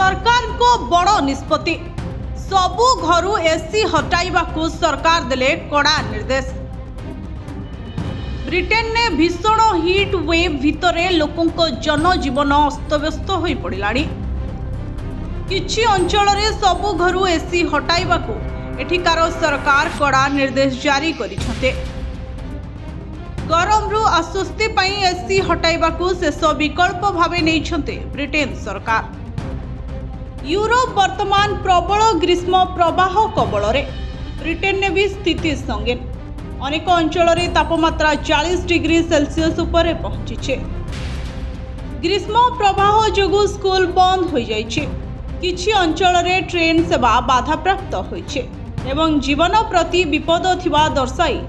सरकार को बड़ निष्पत्ति सबु घरु एसी हटाइबाकू सरकार देले कड़ा निर्देश। ब्रिटेन ने भीषण हिट वेव भितरे लोकों जनजीवन अस्तव्यस्त हो पड़िलाणी। किछि अंचल रे सबु घरु एसी हटाइबाकू एठिकार सरकार कड़ा निर्देश जारी करिछन्ते। गरम रु आश्वस्ति पई एसी हटाइबाकू शेष विकल्प भावे नैछन्ते ब्रिटेन सरकार। यूरोप वर्तमान प्रबल ग्रीष्म प्रवाह कबल रे। ब्रिटेन ने भी स्थिति संगीन। अनेक अंचल रे तापमात्रा 40 डिग्री सेल्सियस उपरे पहुंची। ग्रीष्म प्रवाह जोगु स्कूल बंद हो जाइछे। किछि अंचल रे ट्रेन सेवा बाधाप्राप्त होइछे एवं जीवन प्रति विपद थिबा दर्शाई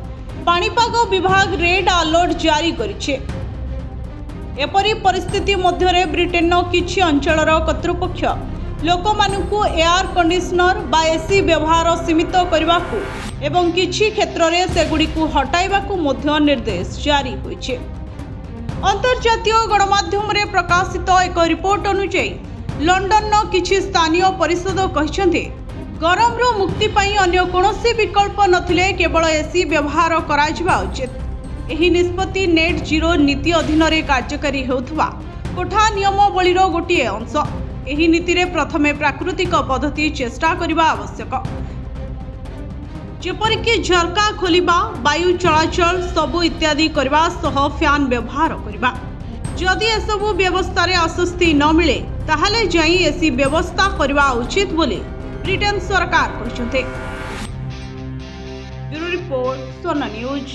पाणीपाग विभाग रेड अलर्ट जारी करिछे। एपरी परिस्थिति मध्यरे ब्रिटेन किछि अंचलर कर्तृपक्ष लोकमानंकु एयर कंडीशनर बा एसी व्यवहार सीमित करबाकू एवं किछि क्षेत्र रे सेगुडीकू हटाइबाकू मध्य निर्देश जारी होइछे। अंतर्जातीय गणमाध्यम रे प्रकाशित एक रिपोर्ट अनुसार लंडन न किछि स्थानीय परिषद कहिसंते गरम रो मुक्ति पई अन्य कोनोसी विकल्प नथिले केवल एसी व्यवहार कराजिबा उचित। एही निष्पत्ति नेट जीरो नीति अधीन रे कार्यकारी हेउथबा कोठा नियमावली रो गोटिए अंश। एही नीति रे प्रथमे प्राकृतिक पद्धति चेष्टा करिबा आवश्यक, जेपरिक झरका खोलिबा, वायु चलाचल सबु इत्यादि करबा सह फैन व्यवहार करबा। जदि एसबु व्यवस्था रे आश्वस्ति न मिले ताहले जाई एसी व्यवस्था करबा उचित बोली ब्रिटेन सरकार कहते। ब्यूरो रिपोर्ट सोना न्यूज।